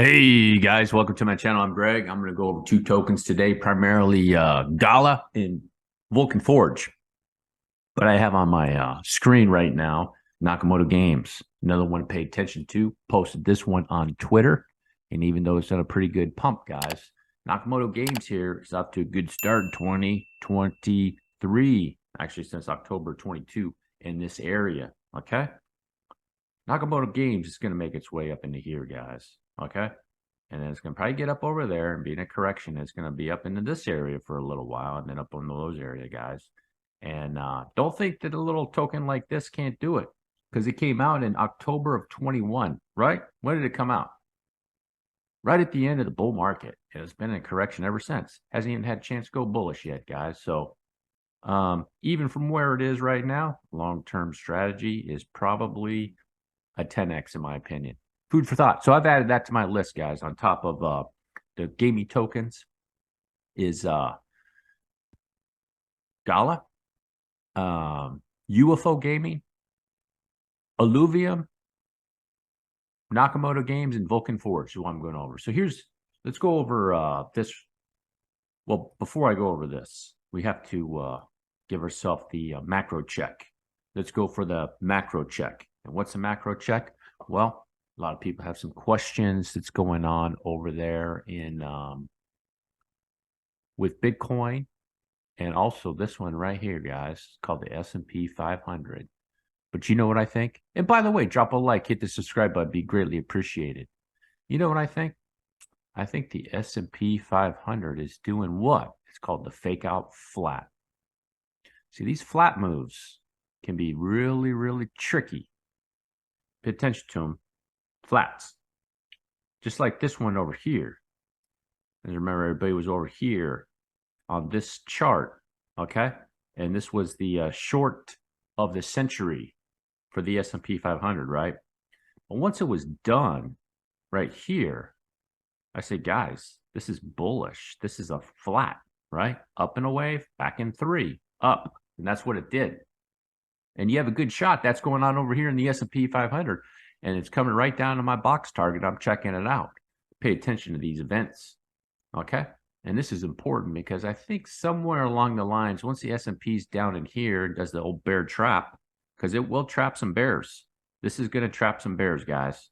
Hey guys, welcome to my channel. I'm Greg. I'm going to go over two tokens today, primarily GALA and Vulcan Forge. But I have on my screen right now Nakamoto Games, another one to pay attention to. Posted this one on Twitter, and even though it's done a pretty good pump, guys, Nakamoto Games here is up to a good start in 2023, actually since October 22 in this area. Okay, Nakamoto Games is going to make its way up into here, guys. Okay. And then it's going to probably get up over there and be in a correction. It's going to be up into this area for a little while and then up on those area, guys. And don't think that a little token like this can't do it because it came out in October of 21, right? When did it come out? Right at the end of the bull market. It's been in correction ever since. Hasn't even had a chance to go bullish yet, guys. So even from where it is right now, long-term strategy is probably a 10x in my opinion. Food for thought. So I've added that to my list, guys. On top of the gaming tokens is GALA, UFO Gaming, Alluvium, Nakamoto Games, and Vulcan Forge, who I'm going over. So let's go over this. Well, before I go over this, we have to give ourselves the macro check. Let's go for the macro check. And what's a macro check? Well, a lot of people have some questions that's going on over there in with Bitcoin, and also this one right here, guys. It's called the S&P 500. But you know what I think? And by the way, drop a like, hit the subscribe button, be greatly appreciated. You know what I think? I think the S&P 500 is doing what? It's called the fake out flat. See, these flat moves can be really, really tricky. Pay attention to them. Flats. Just like this one over here. And remember, everybody was over here on this chart, okay? And this was the short of the century for the S&P 500, right? But once it was done right here, I said, guys, this is bullish. This is a flat, right? Up and away, back in three, up. And that's what it did. And you have a good shot. That's going on over here in the S&P 500. And it's coming right down to my box target. I'm checking it out. Pay attention to these events, okay? And this is important because I think somewhere along the lines, once the S&P's down in here, does the old bear trap, because it will trap some bears. This is going to trap some bears, guys.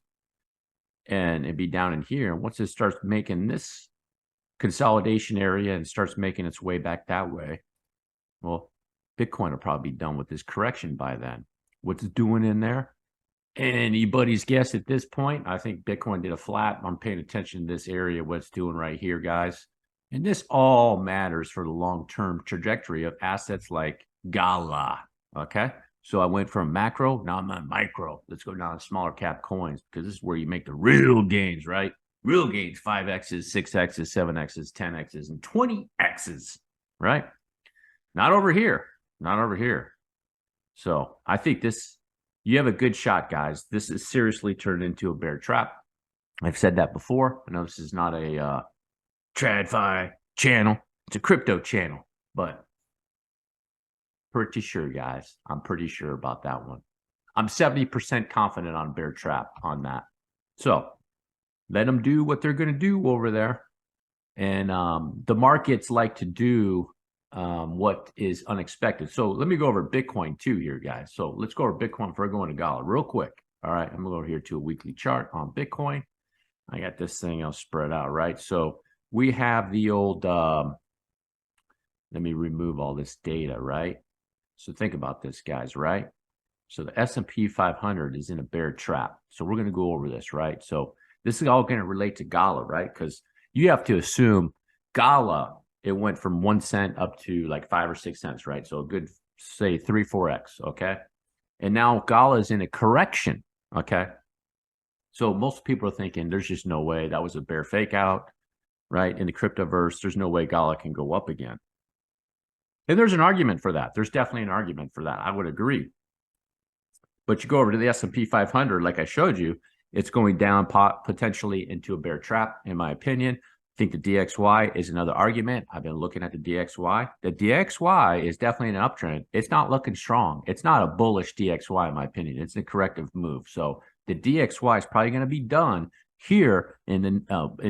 And it'd be down in here. And once it starts making this consolidation area and starts making its way back that way, well, Bitcoin will probably be done with this correction by then. What's it doing in there? Anybody's guess at this point. I think Bitcoin did a flat. I'm paying attention to this area, what it's doing right here, guys. And this all matters for the long-term trajectory of assets like GALA, okay? So I went from macro, now I'm on micro. Let's go down to smaller cap coins because this is where you make the real gains, right? Real gains, 5Xs, 6Xs, 7Xs, 10Xs, and 20Xs, right? Not over here, not over here. So I think you have a good shot, guys. This is seriously turned into a bear trap. I've said that before. I know this is not a TradFi channel. It's a crypto channel, but pretty sure, guys. I'm pretty sure about that one. I'm 70% confident on bear trap on that. So let them do what they're going to do over there. And the markets like to do what is unexpected. So let me go over Bitcoin too here, guys. So let's go over Bitcoin before I go into GALA real quick. All right, I'm gonna go over here to a weekly chart on Bitcoin. I got this thing, I'll spread out, right? So we have the old, let me remove all this data, right? So think about this, guys, right? So the S&P 500 is in a bear trap. So we're gonna go over this, right? So this is all gonna relate to GALA, right? Because you have to assume GALA, it went from 1 cent up to like 5 or 6 cents, right? So a good, say 3, 4X, okay? And now GALA is in a correction, okay? So most people are thinking there's just no way that was a bear fake out, right? In the cryptoverse, there's no way GALA can go up again. And there's an argument for that. There's definitely an argument for that. I would agree. But you go over to the S&P 500, like I showed you, it's going down potentially into a bear trap, in my opinion. I think the DXY is another argument. I've been looking at the DXY. The DXY is definitely an uptrend. It's not looking strong. It's not a bullish DXY, in my opinion. It's a corrective move. So the DXY is probably going to be done here in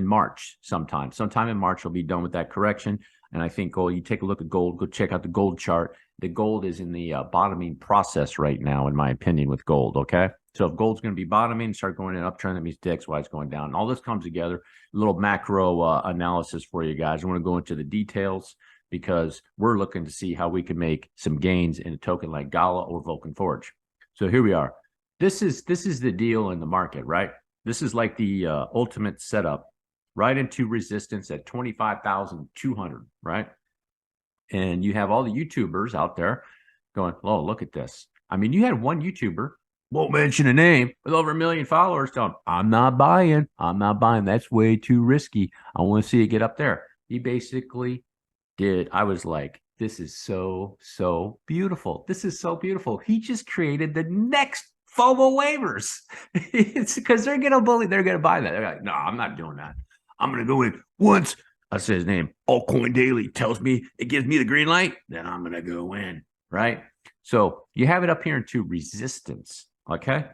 March sometime. Sometime in March, we'll be done with that correction. And I think gold, you take a look at gold, go check out the gold chart. The gold is in the bottoming process right now, in my opinion, with gold. Okay. So if gold's going to be bottoming, start going in an uptrend, that means DXY is going down. And all this comes together, a little macro analysis for you guys. I want to go into the details because we're looking to see how we can make some gains in a token like GALA or Vulcan Forge. So here we are. This is the deal in the market, right? This is like the ultimate setup right into resistance at 25,200, right? And you have all the YouTubers out there going, oh, look at this. I mean, you had one YouTuber, won't mention a name, with over 1 million followers telling, I'm not buying. I'm not buying. That's way too risky. I want to see it get up there. He basically did. I was like, this is so, so beautiful. This is so beautiful. He just created the next FOMO waivers. It's because they're going to bully. They're going to buy that. They're like, no, I'm not doing that. I'm going to go in once. I say his name. Altcoin Daily tells me, it gives me the green light. Then I'm going to go in, right? So you have it up here into resistance, okay?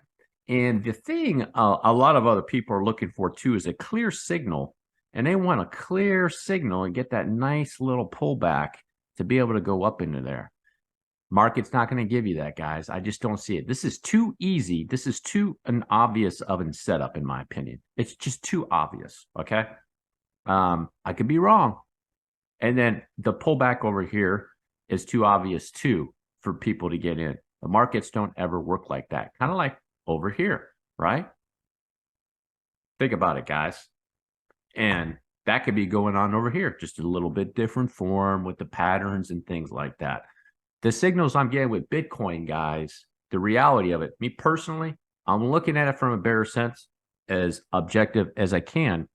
And the thing a lot of other people are looking for too is a clear signal. And they want a clear signal and get that nice little pullback to be able to go up into there. Market's not going to give you that, guys. I just don't see it. This is too easy. This is too an obvious of a setup, in my opinion. It's just too obvious, okay? I could be wrong. And then the pullback over here is too obvious too for people to get in. The markets don't ever work like that. Kind of like over here, right? Think about it, guys. And that could be going on over here, just a little bit different form with the patterns and things like that. The signals I'm getting with Bitcoin, guys, the reality of it, me personally, I'm looking at it from a better sense, as objective as I can,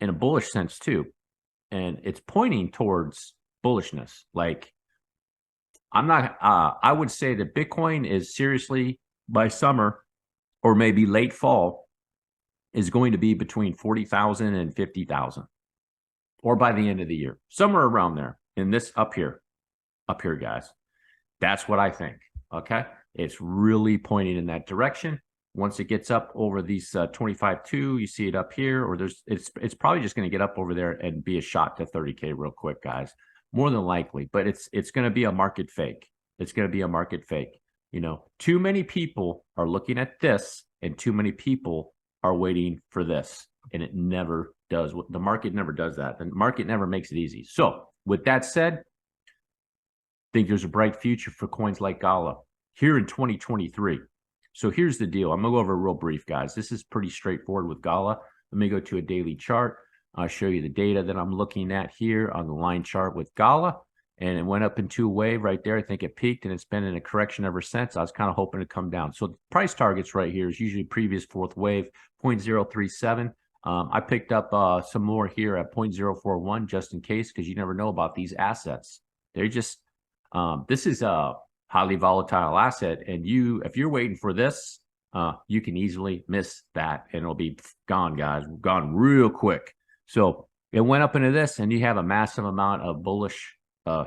in a bullish sense too. And it's pointing towards bullishness. Like, I'm not, I would say that Bitcoin is seriously, by summer or maybe late fall, is going to be between 40,000 and 50,000, or by the end of the year, somewhere around there in this up here, guys. That's what I think. Okay. It's really pointing in that direction. Once it gets up over these 25.2, you see it up here, or it's probably just going to get up over there and be a shot to 30K real quick, guys. More than likely, but it's going to be a market fake. It's going to be a market fake. You know, too many people are looking at this, and too many people are waiting for this, and it never does. The market never does that. The market never makes it easy. So with that said, I think there's a bright future for coins like GALA here in 2023. So here's the deal. I'm going to go over real brief, guys. This is pretty straightforward with GALA. Let me go to a daily chart. I'll show you the data that I'm looking at here on the line chart with GALA. And it went up into a wave right there. I think it peaked, and it's been in a correction ever since. I was kind of hoping to come down. So the price targets right here is usually previous fourth wave, 0.037. I picked up some more here at 0.041 just in case, because you never know about these assets. They're just, this is a highly volatile asset, and if you're waiting for this, you can easily miss that, and it'll be gone, guys, gone real quick. So it went up into this, and you have a massive amount of bullish,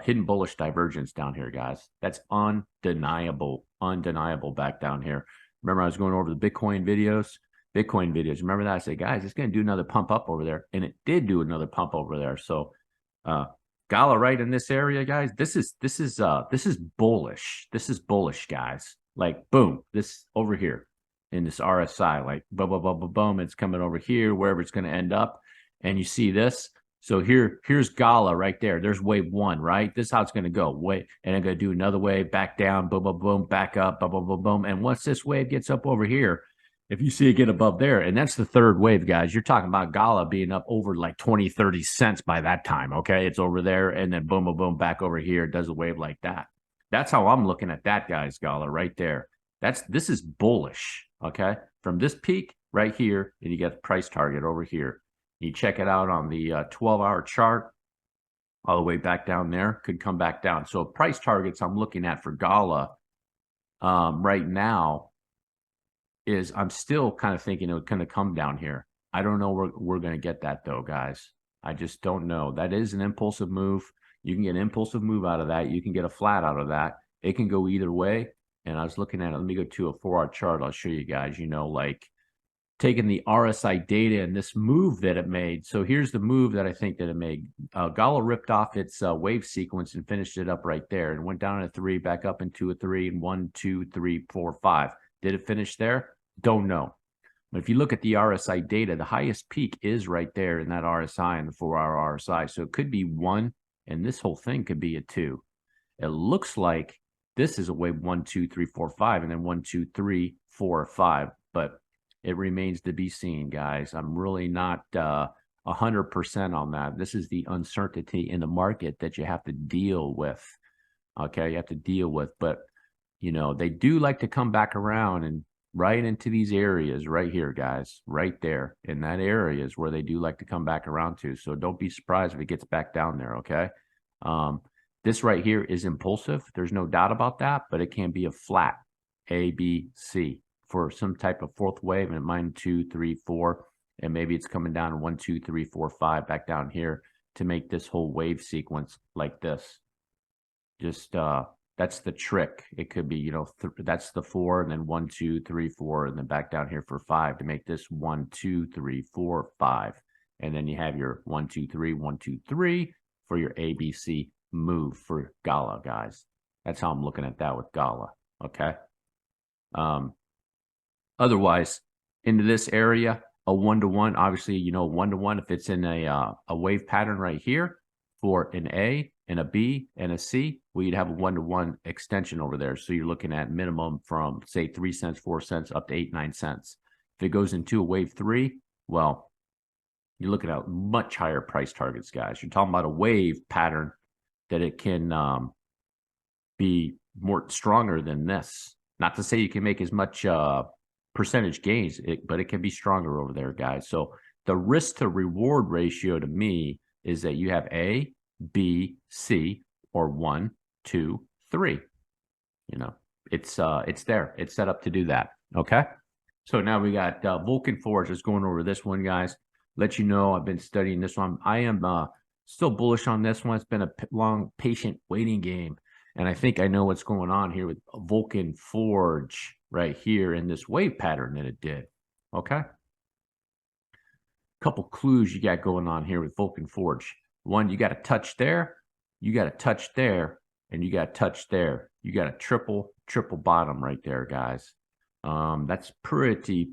hidden bullish divergence down here, guys. That's undeniable back down here. Remember, I was going over the Bitcoin videos. Remember that? I said, guys, it's going to do another pump up over there, and it did do another pump over there. So, GALA right in this area, guys. This is bullish. This is bullish, guys. Like, boom, this over here in this RSI, like boom, boom, boom, boom, boom. It's coming over here, wherever it's going to end up. And you see this. So here's GALA right there. There's wave one, right? This is how it's going to go. Wait, and I'm going to do another wave, back down, boom, boom, boom, back up, boom, boom, boom, boom. And once this wave gets up over here, if you see it get above there, and that's the third wave, guys, you're talking about GALA being up over like 20, 30 cents by that time, okay? It's over there, and then boom, boom, boom, back over here. It does a wave like that. That's how I'm looking at that, guys, GALA right there. This is bullish, okay? From this peak right here, and you get the price target over here. You check it out on the 12-hour chart, all the way back down there, could come back down. So price targets I'm looking at for GALA right now is I'm still kind of thinking it's going to come down here. I don't know where we're going to get that, though, guys. I just don't know. That is an impulsive move. You can get an impulsive move out of that. You can get a flat out of that. It can go either way. And I was looking at it. Let me go to a 4-hour chart. I'll show you guys, you know, like taking the RSI data and this move that it made. So here's the move that I think that it made. GALA ripped off its wave sequence and finished it up right there and went down a 3, back up into a 3, and 1, 2, 3, 4, 5. Did it finish there? Don't know. But if you look at the RSI data, the highest peak is right there in that RSI, in the 4-hour RSI. So it could be 1, and this whole thing could be a 2. It looks like this is a wave 1, 2, 3, 4, 5, and then 1, 2, 3, 4, 5. But it remains to be seen, guys. I'm really not 100% on that. This is the uncertainty in the market that you have to deal with. Okay, you have to deal with. But, you know, they do like to come back around and right into these areas right here, guys. Right there in that area is where they do like to come back around to. So don't be surprised if it gets back down there, okay? This right here is impulsive. There's no doubt about that, but it can be a flat A, B, C for some type of fourth wave, and mine 2, 3, 4, and maybe it's coming down 1, 2, 3, 4, 5 back down here to make this whole wave sequence like this. Just that's the trick. It could be, you know, that's the 4, and then 1, 2, 3, 4, and then back down here for 5 to make this 1, 2, 3, 4, 5, and then you have your 1, 2, 3, 1, 2, 3 for your ABC move for GALA, guys. That's how I'm looking at that with GALA. Okay. Otherwise, into this area, a 1-to-1, obviously, you know, 1-to-1, if it's in a wave pattern right here for an A and a B and a C, well, you'd have a 1-to-1 extension over there. So you're looking at minimum from, say, 3 cents, 4 cents, up to 8, 9 cents. If it goes into a wave 3, well, you're looking at much higher price targets, guys. You're talking about a wave pattern that it can be more stronger than this. Not to say you can make as much percentage gains, but it can be stronger over there, guys. So the risk to reward ratio to me is that you have A, B, C, or 1, 2, 3. You know, it's there. It's set up to do that. Okay. So now we got Vulcan Forge. Just going over this one, guys. Let you know I've been studying this one. I am still bullish on this one. It's been a long, patient waiting game. And I think I know what's going on here with Vulcan Forge right here in this wave pattern that it did. Okay. Couple clues you got going on here with Vulcan Forge. One, you got a touch there, you got a touch there, and you got a touch there. You got a triple bottom right there, guys. That's pretty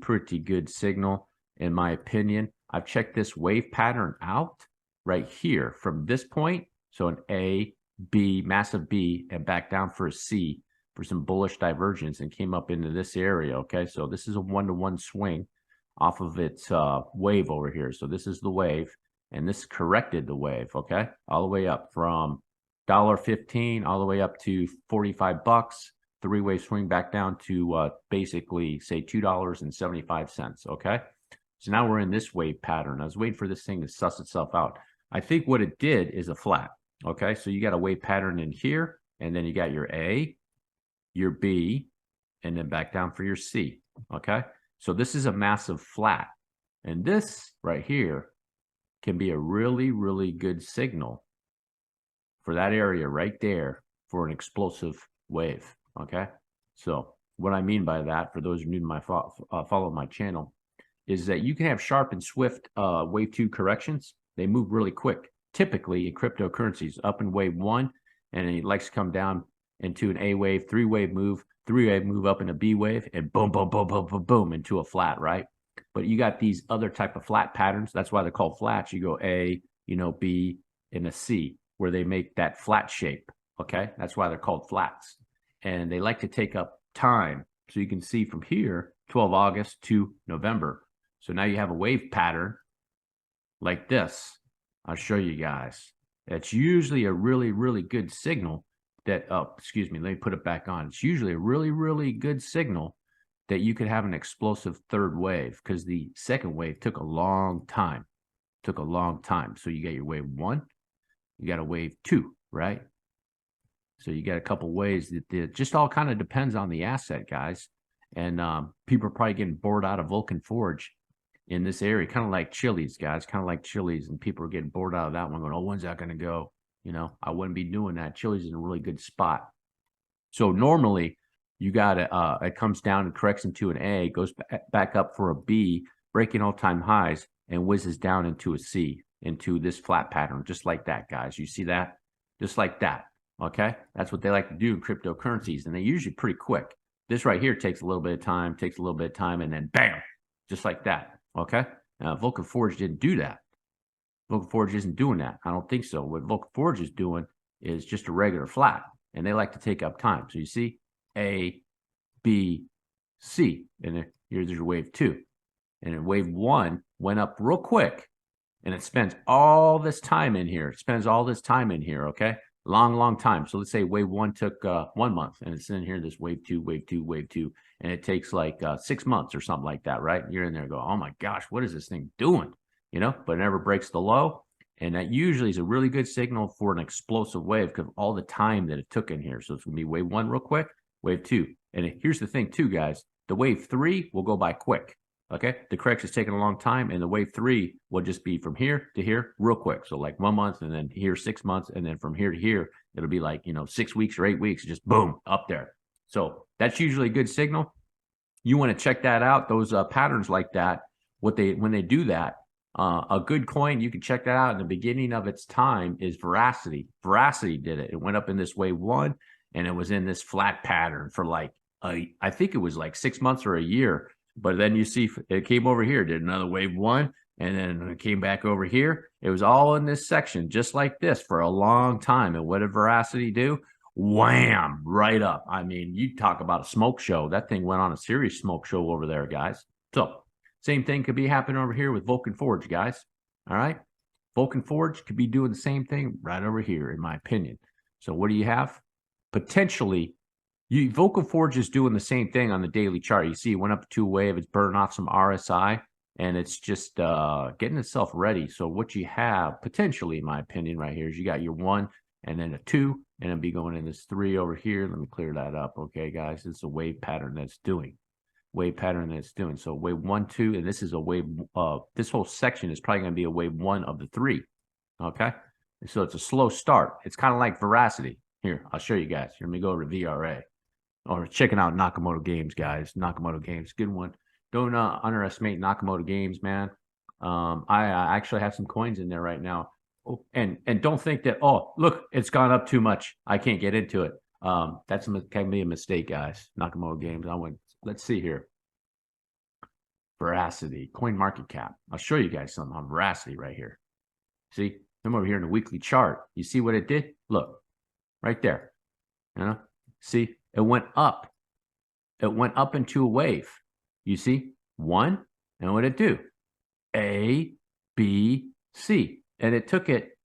good signal, in my opinion. I've checked this wave pattern out right here from this point. So an A, B, massive B, and back down for a C for some bullish divergence and came up into this area. Okay, so this is a 1-to-1 swing off of its wave over here. So this is the wave, and this corrected the wave. Okay, all the way up from $1.15 all the way up to $45. 3-way swing back down to basically say $2.75. Okay, so now we're in this wave pattern. I was waiting for this thing to suss itself out. I think what it did is a flat. Okay, so you got a wave pattern in here, and then you got your A, your B, and then back down for your C. Okay, so this is a massive flat, and this right here can be a really good signal for that area right there for an explosive wave. Okay, so what I mean by that, for those who are new to my follow my channel, is that you can have sharp and swift wave 2 corrections. They move really quick. Typically in cryptocurrencies, up in wave 1, and it likes to come down into an A wave, 3-wave move, 3-wave move up in a B wave, and boom, boom, boom, boom, boom, boom into a flat, right? But you got these other type of flat patterns. That's why they're called flats. You go A, you know, B, and a C, where they make that flat shape. Okay, that's why they're called flats, and they like to take up time. So you can see from here, 12 August to November. So now you have a wave pattern like this. I'll show you guys. It's usually a really good signal that, oh, excuse me, let me put it back on. It's usually a really good signal that you could have an explosive third wave, because the second wave took a long time. Took a long time. So you got your wave 1, you got a wave 2, right? So you got a couple ways that it just all kind of depends on the asset, guys. And people are probably getting bored out of Vulcan Forge in this area, kind of like Chili's, guys, kind of like Chili's, and people are getting bored out of that one, going, oh, when's that going to go? You know, I wouldn't be doing that. Chili's is in a really good spot. So normally you got it comes down and corrects into an A, goes back up for a B, breaking all-time highs, and whizzes down into a C, into this flat pattern, just like that, guys. You see that? Just like that, okay? That's what they like to do in cryptocurrencies, and they're usually pretty quick. This right here takes a little bit of time, and then bam, just like that, okay? Vulcan Forge didn't do that. Vulcan Forge isn't doing that. I don't think so. What Vulcan Forge is doing is just a regular flat, and they like to take up time. So you see A, B, C, and then here's your wave 2. And then wave 1 went up real quick, and it spends all this time in here. It spends all this time in here, okay? Long time. So let's say wave 1 took 1 month, and it's in here, this wave 2, wave 2, wave 2, and it takes like 6 months or something like that, right? You're in there going, oh my gosh, what is this thing doing? You know, but it never breaks the low. And that usually is a really good signal for an explosive wave because of all the time that it took in here. So it's going to be wave 1 real quick, wave 2. And here's the thing too, guys. The wave 3 will go by quick. Okay, the correction is taking a long time, and the wave 3 will just be from here to here real quick. So like 1 month, and then here 6 months, and then from here to here, it'll be like, 6 weeks or 8 weeks, just boom, up there. So that's usually a good signal. You want to check that out, those patterns like that. When they do that, a good coin, you can check that out in the beginning of its time is Veracity. Veracity did it. It went up in this wave 1, and it was in this flat pattern for like, I think it was like 6 months or a year. But then you see it came over here, did another wave 1, and then it came back over here. It was all in this section, just like this for a long time. And what did Veracity do? Wham, right up. I mean, you talk about a smoke show. That thing went on a serious smoke show over there, guys. So same thing could be happening over here with Vulcan Forge, guys. All right. Vulcan Forge could be doing the same thing right over here, in my opinion. So what do you have? Potentially, Vulcan Forge is doing the same thing on the daily chart. You see it went up to a wave. It's burning off some RSI, and it's just getting itself ready. So what you have, potentially, in my opinion, right here is you got your 1 and then a 2, and then be going in this 3 over here. Let me clear that up, okay, guys? It's a wave pattern that's doing. So wave 1, 2, and this is a wave. This whole section is probably going to be a wave 1 of the 3, okay? So it's a slow start. It's kind of like Veracity. Here, I'll show you guys. Let me go over to VRA. Or checking out Nakamoto Games, guys. Nakamoto Games, good one. Don't underestimate Nakamoto Games, man. I actually have some coins in there right now. Oh, and don't think that, oh, look, it's gone up too much. I can't get into it. Can be a mistake, guys. Nakamoto Games. Let's see here. Veracity, coin market cap. I'll show you guys something on Veracity right here. See, I'm over here in the weekly chart. You see what it did? Look, right there. See, it went up. It went up into a wave. You see, 1, and what did it do? A, B, C. And it took it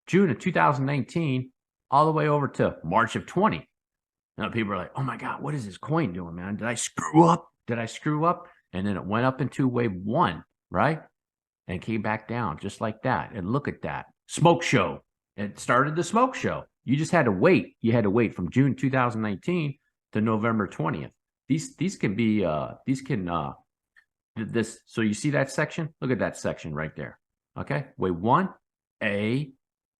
June of 2019 all the way over to March of 20. Now people are like, oh my God, what is this coin doing, man? Did I screw up? And then it went up into wave 1, right? And came back down just like that. And look at that. Smoke show. It started the smoke show. You just had to wait. You had to wait from June 2019 to November 20th. These can be this. So you see that section? Look at that section right there. Okay, wave 1, A,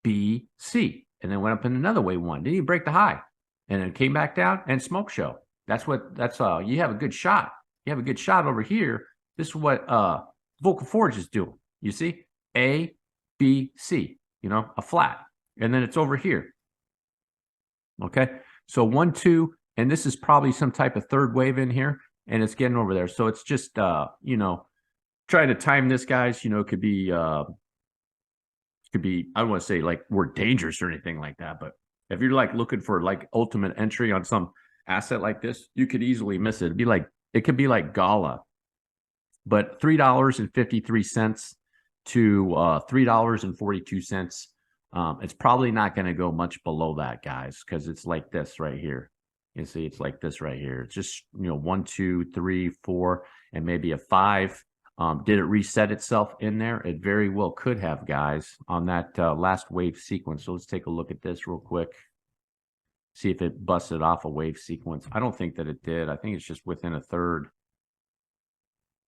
B, C, and then went up in another wave 1. Didn't even break the high, and then came back down and smoke show. That's you have a good shot. You have a good shot over here. This is what Vulcan Forge is doing. You see, A, B, C. A flat, and then it's over here. Okay, so 1, 2, and this is probably some type of third wave in here, and it's getting over there. So it's just, trying to time this, guys. Could be, I don't want to say like we're dangerous or anything like that, but if you're like looking for like ultimate entry on some asset like this, you could easily miss it. It could be like GALA, but $3.53 to $3.42. It's probably not going to go much below that, guys, because it's like this right here. You see, it's like this right here. It's just, 1, 2, 3, 4, and maybe a 5. Did it reset itself in there? It very well could have, guys, on that last wave sequence. So let's take a look at this real quick. See if it busted off a wave sequence. I don't think that it did. I think it's just within a third.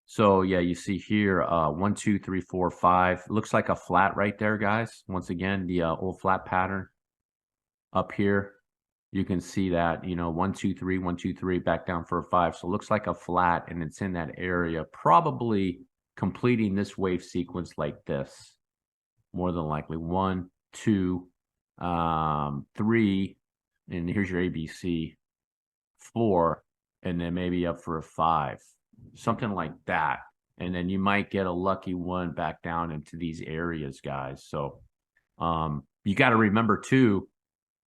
So yeah, you see here, 1, 2, 3, 4, 5. Looks like a flat right there, guys. Once again, the old flat pattern up here. You can see that, 1, 2, 3, 1, 2, 3, back down for a 5. So it looks like a flat, and it's in that area. Probably completing this wave sequence like this, more than likely. 1, 2, 3, and here's your ABC, 4, and then maybe up for a 5, something like that. And then you might get a lucky one back down into these areas, guys. So you got to remember too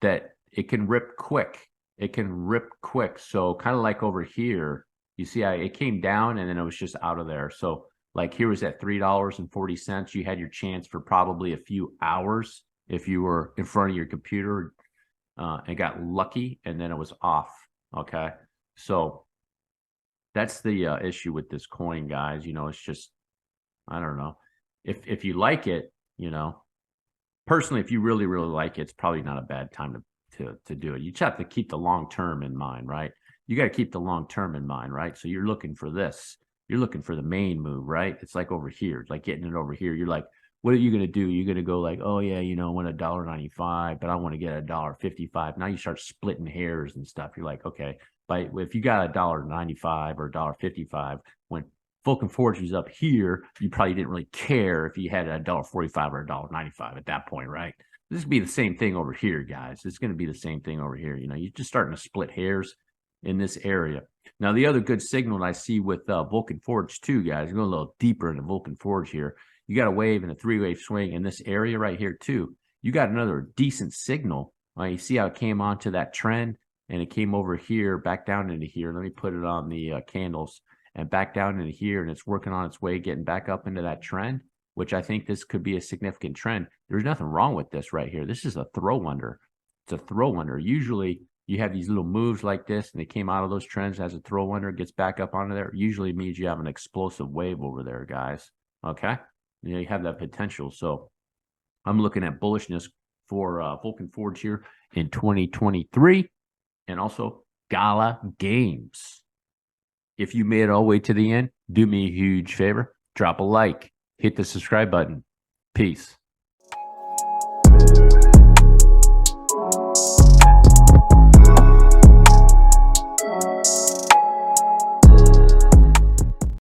that it can rip quick. It can rip quick. So kind of like over here, you see it came down and then it was just out of there. So like here was at $3.40. You had your chance for probably a few hours if you were in front of your computer and got lucky, and then it was off. Okay. So that's the issue with this coin, guys. It's just, I don't know. If you like it, personally, if you really, really like it, it's probably not a bad time to do it. You just have to keep the long term in mind, right? You got to keep the long term in mind, right? So you're looking for this. You're looking for the main move, right? It's like over here. It's like getting it over here. You're like, what are you going to do? You're going to go like, oh yeah, I want $1.95, but I want to get $1.55. Now you start splitting hairs and stuff. You're like, okay, but if you got $1.95 or $1.55, when Vulcan Forge was up here, you probably didn't really care if you had $1.45 or $1.95 at that point, right? This would be the same thing over here, guys. It's going to be the same thing over here. You're just starting to split hairs in this area. Now, the other good signal I see with Vulcan Forge too, guys, going a little deeper into Vulcan Forge here. You got a wave and a 3-wave swing in this area right here too. You got another decent signal. You see how it came onto that trend and it came over here, back down into here. Let me put it on the candles and back down into here, and it's working on its way, getting back up into that trend, which I think this could be a significant trend. There's nothing wrong with this right here. This is a throw under. It's a throw under. Usually you have these little moves like this, and they came out of those trends as a throw under, gets back up onto there. Usually means you have an explosive wave over there, guys. Okay? You have that potential. So I'm looking at bullishness for Vulcan Forge here in 2023, and also GALA Games. If you made it all the way to the end, do me a huge favor. Drop a like. Hit the subscribe button. Peace.